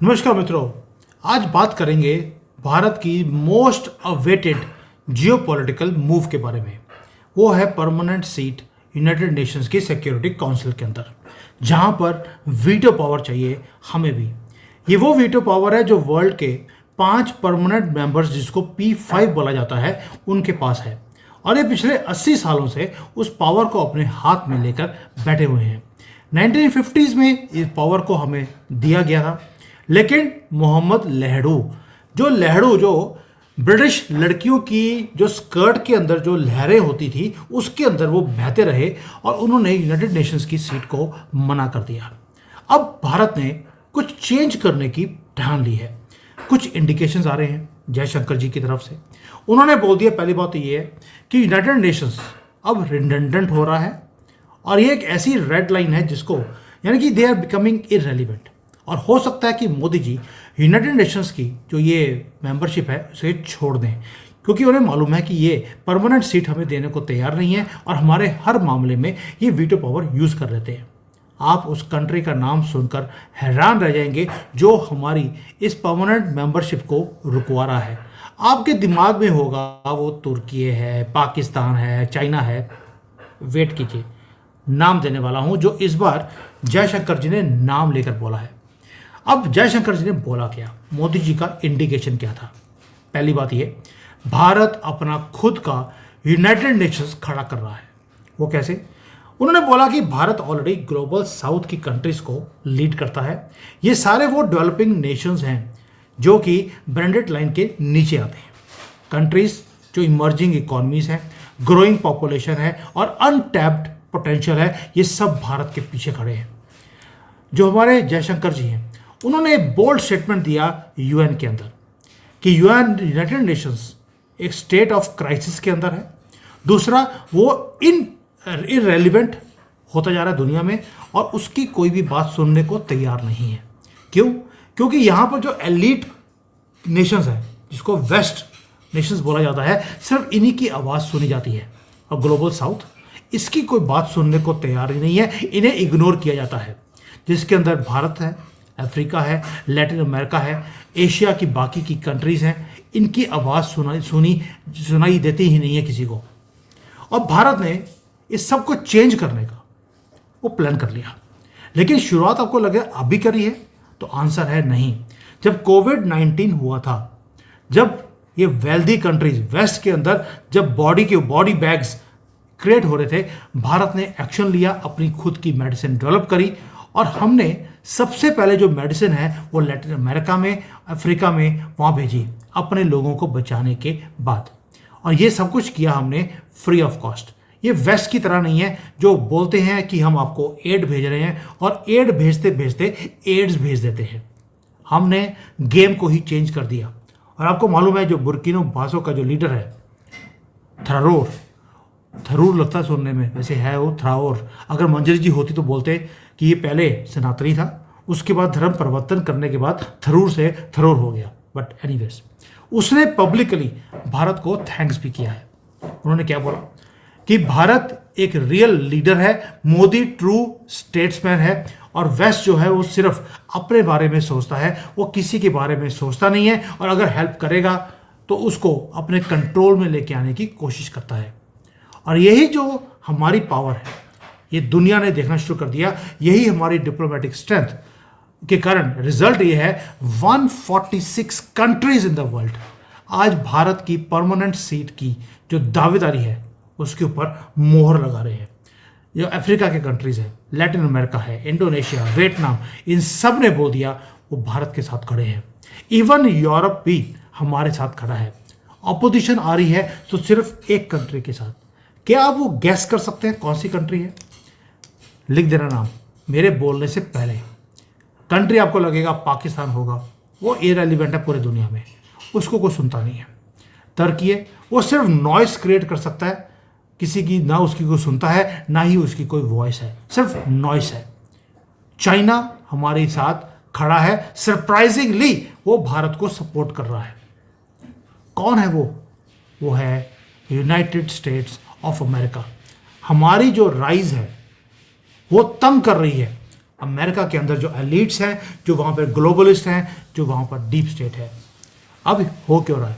नमस्कार मित्रों। आज बात करेंगे भारत की मोस्ट अवेटेड जियोपॉलिटिकल मूव के बारे में। वो है परमानेंट सीट यूनाइटेड नेशंस की सिक्योरिटी काउंसिल के अंदर, जहां पर वीटो पावर चाहिए हमें भी। ये वो वीटो पावर है जो वर्ल्ड के 5 परमानेंट मेंबर्स, जिसको P5 बोला जाता है, उनके पास है। और ये पिछले 80 सालों से उस पावर को अपने हाथ में लेकर बैठे हुए हैं। 1950s में इस पावर को हमें दिया गया था, लेकिन मोहम्मद लहड़ू जो ब्रिटिश लड़कियों की जो स्कर्ट के अंदर जो लहरें होती थी उसके अंदर वो बहते रहे और उन्होंने यूनाइटेड नेशंस की सीट को मना कर दिया। अब भारत ने कुछ चेंज करने की ठान ली है। कुछ इंडिकेशंस आ रहे हैं जयशंकर जी की तरफ से। उन्होंने बोल दिया, पहली बात तो ये है कि यूनाइटेड नेशंस अब रिडंडेंट हो रहा है और ये एक ऐसी रेड लाइन है जिसको, यानी कि दे आर बिकमिंग इररेलेवेंट। और हो सकता है कि मोदी जी यूनाइटेड नेशंस की जो ये मेंबरशिप है उसे छोड़ दें, क्योंकि उन्हें मालूम है कि ये परमानेंट सीट हमें देने को तैयार नहीं है और हमारे हर मामले में ये वीटो पावर यूज़ कर लेते हैं। आप उस कंट्री का नाम सुनकर हैरान रह जाएंगे जो हमारी इस परमानेंट मेंबरशिप को रुकवा रहा है। आपके दिमाग में होगा वो तुर्की है, पाकिस्तान है, चाइना है। वेट कीजिए, नाम देने वाला हूं जो इस बार जयशंकर जी ने नाम लेकर बोला है। अब जयशंकर जी ने बोला क्या, मोदी जी का इंडिकेशन क्या था? पहली बात ये, भारत अपना खुद का यूनाइटेड नेशंस खड़ा कर रहा है। वो कैसे? उन्होंने बोला कि भारत ऑलरेडी ग्लोबल साउथ की कंट्रीज को लीड करता है। ये सारे वो डेवलपिंग नेशंस हैं जो कि ब्रांडेड लाइन के नीचे आते हैं। कंट्रीज जो इमर्जिंग इकोनॉमीज हैं, ग्रोइंग पॉपुलेशन है और अनटैप्ड पोटेंशियल है, ये सब भारत के पीछे खड़े हैं। जो हमारे जयशंकर जी हैं, उन्होंने बोल्ड स्टेटमेंट दिया यूएन के अंदर कि यूएन यूनाइटेड नेशंस एक स्टेट ऑफ क्राइसिस के अंदर है। दूसरा, वो इररेलेवेंट होता जा रहा है दुनिया में और उसकी कोई भी बात सुनने को तैयार नहीं है। क्यों? क्योंकि यहाँ पर जो एलीट नेशंस है, जिसको वेस्ट नेशंस बोला जाता है, सिर्फ इन्हीं की आवाज़ सुनी जाती है और ग्लोबल साउथ इसकी कोई बात सुनने को तैयार ही नहीं है। इन्हें इग्नोर किया जाता है, जिसके अंदर भारत है, अफ्रीका है, लैटिन अमेरिका है, एशिया की बाकी की कंट्रीज़ हैं। इनकी आवाज़ सुनाई देती ही नहीं है किसी को। और भारत ने इस सब को चेंज करने का वो प्लान कर लिया, लेकिन शुरुआत आपको लगे अभी करी है, तो आंसर है नहीं। जब कोविड-19 हुआ था, जब ये वेल्दी कंट्रीज वेस्ट के अंदर जब बॉडी बैग्स क्रिएट हो रहे थे, भारत ने एक्शन लिया, अपनी खुद की मेडिसिन डेवलप करी और हमने सबसे पहले जो मेडिसिन है वो लैटिन अमेरिका में, अफ्रीका में वहाँ भेजी, अपने लोगों को बचाने के बाद। और ये सब कुछ किया हमने फ्री ऑफ कॉस्ट। ये वेस्ट की तरह नहीं है जो बोलते हैं कि हम आपको एड भेज रहे हैं और एड भेजते भेजते एड्स भेज देते हैं। हमने गेम को ही चेंज कर दिया। और आपको मालूम है जो बुर्किनो फासो का जो लीडर है, थरूर लगता है सुनने में, वैसे है वो थ्राओर। अगर मंजरी जी होती तो बोलते कि ये पहले सनातनी था, उसके बाद धर्म परिवर्तन करने के बाद थरूर से थरोर हो गया। बट एनीवेज, उसने पब्लिकली भारत को थैंक्स भी किया है। उन्होंने क्या बोला कि भारत एक रियल लीडर है, मोदी ट्रू स्टेट्समैन है और वेस्ट जो है वो सिर्फ अपने बारे में सोचता है, वो किसी के बारे में सोचता नहीं है और अगर हेल्प करेगा तो उसको अपने कंट्रोल में लेके आने की कोशिश करता है। और यही जो हमारी पावर है, ये दुनिया ने देखना शुरू कर दिया। यही हमारी डिप्लोमेटिक स्ट्रेंथ के कारण रिजल्ट ये है 146 कंट्रीज इन द वर्ल्ड आज भारत की परमानेंट सीट की जो दावेदारी है उसके ऊपर मोहर लगा रहे हैं। जो अफ्रीका के कंट्रीज है, लैटिन अमेरिका है, इंडोनेशिया, वियतनाम, इन सब ने बोल दिया वो भारत के साथ खड़े हैं। इवन यूरोप भी हमारे साथ खड़ा है। अपोजिशन आ रही है तो सिर्फ एक कंट्री के साथ। क्या आप वो गैस कर सकते हैं कौन सी कंट्री है? लिख देना नाम मेरे बोलने से पहले। कंट्री आपको लगेगा पाकिस्तान होगा, वो इररेलेवेंट है पूरे दुनिया में, उसको कोई सुनता नहीं है। तुर्की है, वो सिर्फ नॉइस क्रिएट कर सकता है, किसी की ना उसकी कोई सुनता है ना ही उसकी कोई वॉइस है, सिर्फ नॉइस है। चाइना हमारे साथ खड़ा है, सरप्राइजिंगली वो भारत को सपोर्ट कर रहा है। कौन है वो? वो है यूनाइटेड स्टेट्स ऑफ अमेरिका। हमारी जो राइज है वो तंग कर रही है अमेरिका के अंदर जो एलिट्स हैं, जो वहाँ पर ग्लोबलिस्ट हैं, जो वहाँ पर डीप स्टेट है। अब हो क्यों रहा है?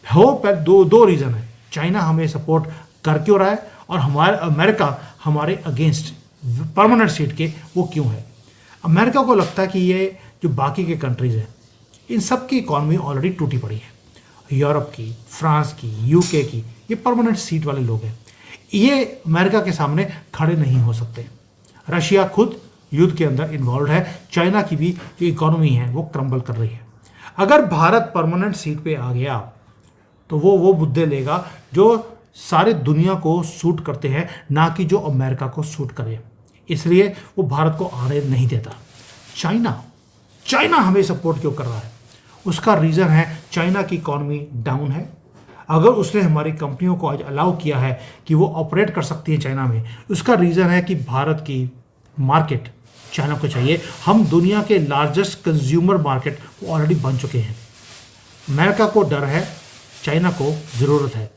हो पर दो रीज़न है। चाइना हमें सपोर्ट कर क्यों रहा है और हमारे अमेरिका हमारे अगेंस्ट परमानेंट सीट के वो क्यों है? अमेरिका को लगता है कि ये जो बाकी के कंट्रीज़ हैं इन सब की इकॉनमी ऑलरेडी टूटी पड़ी है। यूरोप की, फ्रांस की, यूके की, ये परमानेंट सीट वाले लोग हैं, ये अमेरिका के सामने खड़े नहीं हो सकते। रशिया खुद युद्ध के अंदर इन्वॉल्व है, चाइना की भी जो इकोनॉमी है वो क्रम्बल कर रही है। अगर भारत परमानेंट सीट पे आ गया तो वो मुद्दे लेगा जो सारे दुनिया को सूट करते हैं, ना कि जो अमेरिका को सूट करे, इसलिए वो भारत को आने नहीं देता। चाइना हमें सपोर्ट क्यों कर रहा है? उसका रीज़न है चाइना की इकॉनमी डाउन है। अगर उसने हमारी कंपनियों को आज अलाउ किया है कि वो ऑपरेट कर सकती है चाइना में, उसका रीज़न है कि भारत की मार्केट चाइना को चाहिए। हम दुनिया के लार्जेस्ट कंज्यूमर मार्केट ऑलरेडी बन चुके हैं। अमेरिका को डर है, चाइना को ज़रूरत है।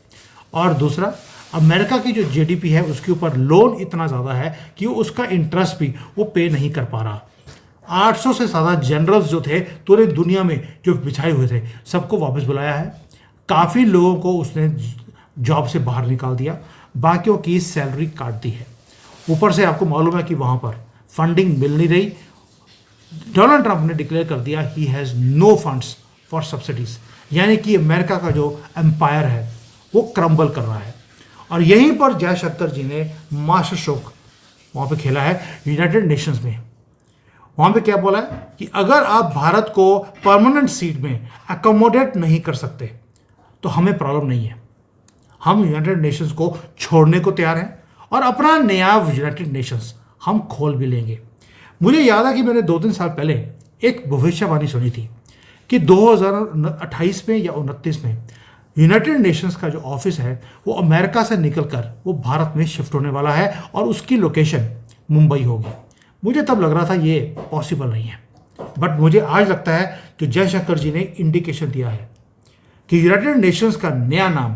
और दूसरा, अमेरिका की जो जीडीपी है उसके ऊपर लोन इतना ज़्यादा है कि उसका इंटरेस्ट भी वो पे नहीं कर पा रहा। 800 से ज़्यादा जनरल्स जो थे पूरे दुनिया में जो बिछाए हुए थे सबको वापस बुलाया है। काफ़ी लोगों को उसने जॉब से बाहर निकाल दिया, बाकियों की सैलरी काट दी है। ऊपर से आपको मालूम है कि वहाँ पर फंडिंग मिल नहीं रही। डोनाल्ड ट्रंप ने डिक्लेयर कर दिया ही has no funds for subsidies, यानी कि अमेरिका का जो एम्पायर है वो क्रम्बल कर रहा है। और यहीं पर जयशंकर जी ने मास्टर स्ट्रोक वहाँ पे खेला है यूनाइटेड नेशंस में। वहाँ पे क्या बोला है कि अगर आप भारत को परमानेंट सीट में अकोमोडेट नहीं कर सकते तो हमें प्रॉब्लम नहीं है, हम यूनाइटेड नेशंस को छोड़ने को तैयार हैं और अपना नया यूनाइटेड नेशंस हम खोल भी लेंगे। मुझे याद है कि मैंने 2-3 साल पहले एक भविष्यवाणी सुनी थी कि 2028 में या 29 में यूनाइटेड नेशंस का जो ऑफिस है वो अमेरिका से निकलकर वो भारत में शिफ्ट होने वाला है और उसकी लोकेशन मुंबई होगी। मुझे तब लग रहा था ये पॉसिबल नहीं है, बट मुझे आज लगता है कि जयशंकर जी ने इंडिकेशन दिया है कि यूनाइटेड नेशंस का नया नाम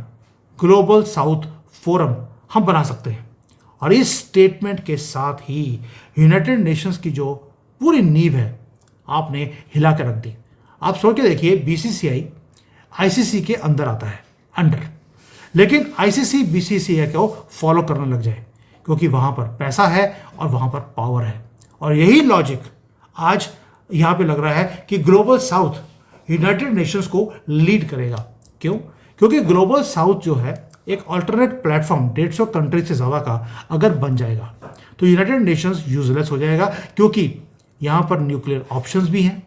ग्लोबल साउथ फोरम हम बना सकते हैं। और इस स्टेटमेंट के साथ ही यूनाइटेड नेशंस की जो पूरी नींव है आपने हिला कर रख दी। आप सोच के देखिए, बीसीसीआई आईसीसी के अंदर आता है अंडर, लेकिन आईसीसी बीसीसीआई को फॉलो करने लग जाए क्योंकि वहाँ पर पैसा है और वहाँ पर पावर है। और यही लॉजिक आज यहाँ पे लग रहा है कि ग्लोबल साउथ यूनाइटेड नेशंस को लीड करेगा। क्यों? क्योंकि ग्लोबल साउथ जो है एक अल्टरनेट प्लेटफॉर्म 150 कंट्री से ज़्यादा का अगर बन जाएगा तो यूनाइटेड नेशंस यूजलेस हो जाएगा, क्योंकि यहाँ पर न्यूक्लियर ऑप्शंस भी हैं,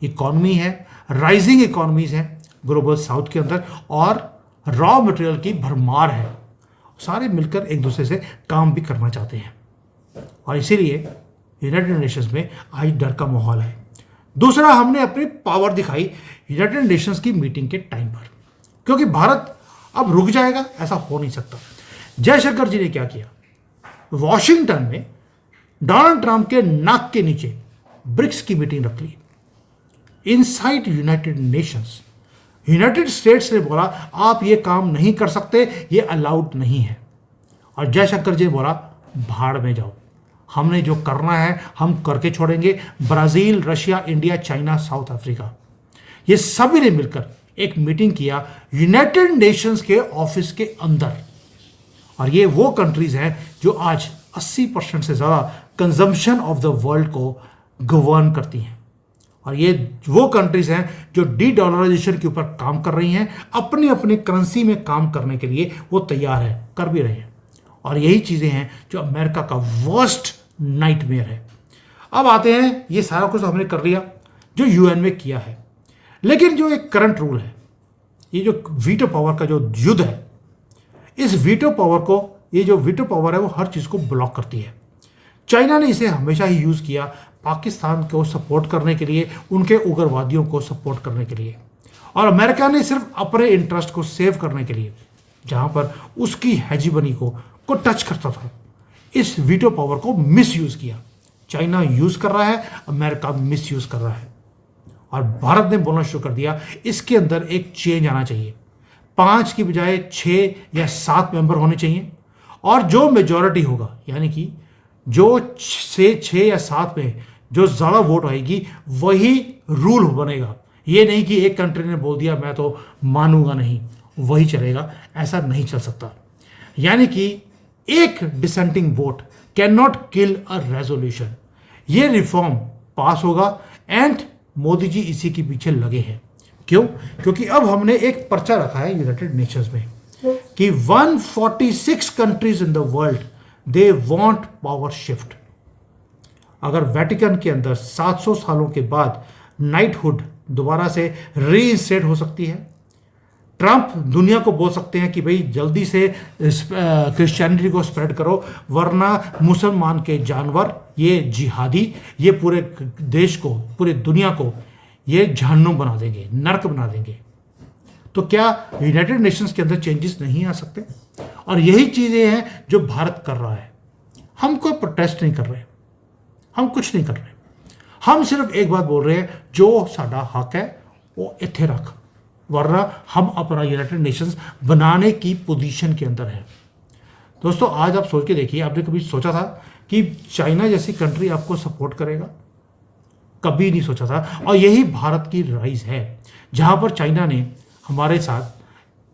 इकॉनमी है, राइजिंग इकॉनमीज हैं ग्लोबल साउथ के अंदर, और रॉ मटेरियल की भरमार है। सारे मिलकर एक दूसरे से काम भी करना चाहते हैं और इसीलिए यूनाइटेड नेशंस में आज डर का माहौल है। दूसरा, हमने अपनी पावर दिखाई यूनाइटेड नेशंस की मीटिंग के टाइम पर, क्योंकि भारत अब रुक जाएगा ऐसा हो नहीं सकता। जयशंकर जी ने क्या किया, वॉशिंगटन में डोनाल्ड ट्रंप के नाक के नीचे ब्रिक्स की मीटिंग रख ली inside United Nations. United States ने बोला आप ये काम नहीं कर सकते, ये अलाउड नहीं है, और जयशंकर जी ने बोला भाड़ में जाओ, हमने जो करना है हम करके छोड़ेंगे। Brazil, Russia, India, China, south Africa, ये सभी ने मिलकर एक मीटिंग किया यूनाइटेड नेशंस के ऑफिस के अंदर। और ये वो कंट्रीज हैं जो आज 80% से ज़्यादा कंजम्पशन ऑफ द वर्ल्ड को गवर्न करती हैं, और ये वो कंट्रीज हैं जो डी-डॉलराइजेशन के ऊपर काम कर रही हैं, अपनी अपनी करेंसी में काम करने के लिए वो तैयार है, कर भी रहे हैं। और यही चीज़ें हैं जो अमेरिका का वर्स्ट नाइटमेयर है। अब आते हैं, ये सारा कुछ हमने कर लिया जो यूएन में किया है, लेकिन जो एक करंट रूल है, ये जो वीटो पावर का जो युद्ध है, इस वीटो पावर को, ये जो वीटो पावर है वो हर चीज़ को ब्लॉक करती है। चाइना ने इसे हमेशा ही यूज़ किया पाकिस्तान को सपोर्ट करने के लिए, उनके उग्रवादियों को सपोर्ट करने के लिए, और अमेरिका ने सिर्फ अपने इंटरेस्ट को सेव करने के लिए, जहां पर उसकी हेजीमनी को टच करता था, इस वीटो पावर को मिस यूज़ किया। चाइना यूज़ कर रहा है, अमेरिका मिस यूज़ कर रहा है, और भारत ने बोलना शुरू कर दिया इसके अंदर एक चेंज आना चाहिए। 5 की बजाय 6 या 7 मेंबर होने चाहिए, और जो मेजॉरिटी होगा, यानी कि जो 6 या 7 में जो ज़्यादा वोट आएगी वही रूल बनेगा। ये नहीं कि एक कंट्री ने बोल दिया मैं तो मानूंगा नहीं, वही चलेगा, ऐसा नहीं चल सकता। यानी कि एक dissenting vote can not kill a resolution. ये रिफॉर्म पास होगा एंड मोदी जी इसी के पीछे लगे हैं। क्यों? क्योंकि अब हमने एक पर्चा रखा है यूनाइटेड नेशंस में कि 146 countries in the world they want power shift. अगर वेटिकन के अंदर 700 सालों के बाद नाइटहुड दोबारा से रीइंस्टेट हो सकती है, ट्रंप दुनिया को बोल सकते हैं कि भाई जल्दी से क्रिश्चियनिटी को स्प्रेड करो वरना मुसलमान के जानवर, ये जिहादी, ये पूरे देश को, पूरी दुनिया को ये जहन्नुम बना देंगे, नरक बना देंगे। तो क्या यूनाइटेड नेशंस के अंदर चेंजेस नहीं आ सकते? और यही चीज़ें हैं जो भारत कर रहा है। हम कोई प्रोटेस्ट नहीं कर रहे, हम कुछ नहीं कर रहे, हम सिर्फ एक बात बोल रहे हैं, जो साडा हक है वो इत्थे रख, वरना हम अपना यूनाइटेड नेशंस बनाने की पोजीशन के अंदर है। दोस्तों आज आप सोच के देखिए, आपने कभी सोचा था कि चाइना जैसी कंट्री आपको सपोर्ट करेगा? कभी नहीं सोचा था। और यही भारत की राइज है, जहां पर चाइना ने हमारे साथ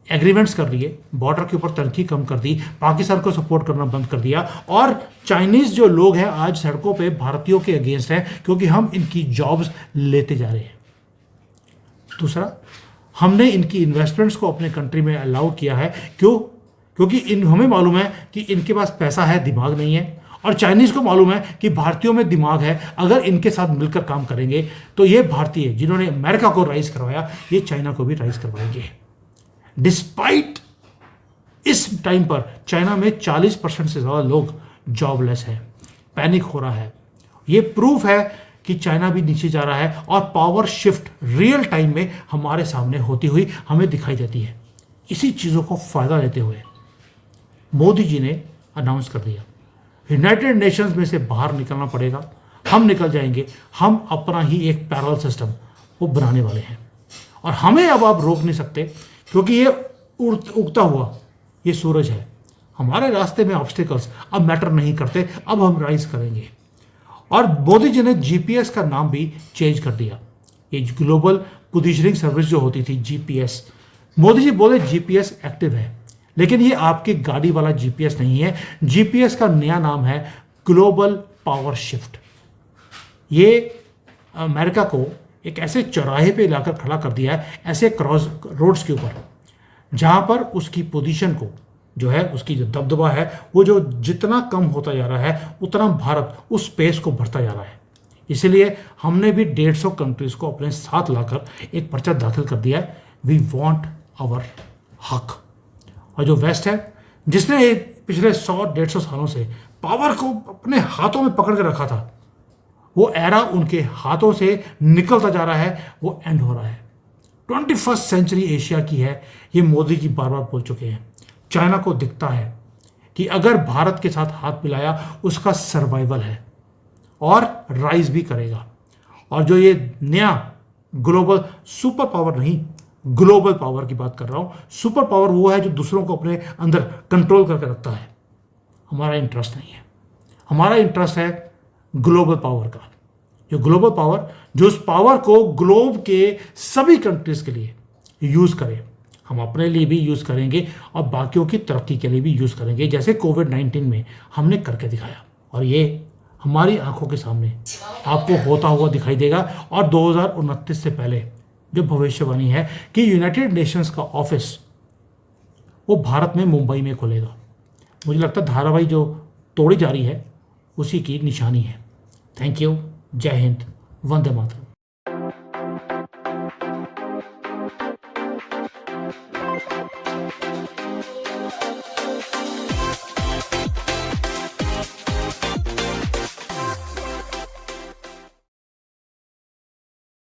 एग्रीमेंट्स कर लिए, बॉर्डर के ऊपर तनखी कम कर दी, पाकिस्तान को सपोर्ट करना बंद कर दिया, और चाइनीज जो लोग हैं आज सड़कों पे भारतीयों के अगेंस्ट हैं क्योंकि हम इनकी जॉब्स लेते जा रहे हैं। दूसरा, हमने इनकी इन्वेस्टमेंट्स को अपने कंट्री में अलाउ किया है। क्यों? क्योंकि हमें मालूम है कि इनके पास पैसा है, दिमाग नहीं है, और चाइनीज़ को मालूम है कि भारतीयों में दिमाग है। अगर इनके साथ मिलकर काम करेंगे तो ये भारतीय जिन्होंने अमेरिका को राइज करवाया, ये चाइना को भी राइज करवाएंगे। डिस्पाइट इस टाइम पर चाइना में 40% से ज़्यादा लोग जॉबलेस हैं, पैनिक हो रहा है। ये प्रूफ है कि चाइना भी नीचे जा रहा है और पावर शिफ्ट रियल टाइम में हमारे सामने होती हुई हमें दिखाई देती है। इसी चीज़ों को फायदा लेते हुए मोदी जी ने अनाउंस कर दिया यूनाइटेड नेशंस में से बाहर निकलना पड़ेगा, हम निकल जाएंगे, हम अपना ही एक पैरेलल सिस्टम वो बनाने वाले हैं। और हमें अब आप रोक नहीं सकते क्योंकि ये उगता हुआ ये सूरज है। हमारे रास्ते में ऑब्स्टिकल्स अब मैटर नहीं करते, अब हम राइज करेंगे। और मोदी जी ने जीपीएस का नाम भी चेंज कर दिया। ये ग्लोबल पोजीशनिंग सर्विस जो होती थी जीपीएस, मोदी जी बोले जीपीएस एक्टिव है, लेकिन ये आपकी गाड़ी वाला जीपीएस नहीं है। जीपीएस का नया नाम है ग्लोबल पावर शिफ्ट। ये अमेरिका को एक ऐसे चौराहे पे लाकर खड़ा कर दिया है, ऐसे क्रॉस रोड्स के ऊपर, जहां पर उसकी पोजीशन को जो है, उसकी जो दबदबा है, वो जो जितना कम होता जा रहा है उतना भारत उस स्पेस को भरता जा रहा है। इसलिए हमने भी 150 कंट्रीज को अपने साथ लाकर एक पर्चा दाखिल कर दिया है, वी वांट आवर हक। और जो वेस्ट है, जिसने पिछले 100-150 सालों से पावर को अपने हाथों में पकड़ के रखा था, वो एरा उनके हाथों से निकलता जा रहा है, वो एंड हो रहा है। 21st सेंचुरी एशिया की है, ये मोदी जी बार बार बोल चुके हैं। चाइना को दिखता है कि अगर भारत के साथ हाथ मिलाया उसका सर्वाइवल है और राइज भी करेगा। और जो ये नया ग्लोबल सुपर पावर, नहीं ग्लोबल पावर की बात कर रहा हूं, सुपर पावर वो है जो दूसरों को अपने अंदर कंट्रोल करके रखता है। हमारा इंटरेस्ट नहीं है, हमारा इंटरेस्ट है ग्लोबल पावर का। जो ग्लोबल पावर, जो उस पावर को ग्लोब के सभी कंट्रीज के लिए यूज करे, हम अपने लिए भी यूज करेंगे और बाकियों की तरक्की के लिए भी यूज करेंगे, जैसे कोविड-19 में हमने करके दिखाया। और ये हमारी आंखों के सामने आपको होता हुआ दिखाई देगा। और 2029 से पहले जो भविष्यवाणी है कि यूनाइटेड नेशंस का ऑफिस वो भारत में, मुंबई में खुलेगा। मुझे लगता है धारावाही जो तोड़ी जा रही है उसी की निशानी है। थैंक यू, जय हिंद, वंदे मातरम।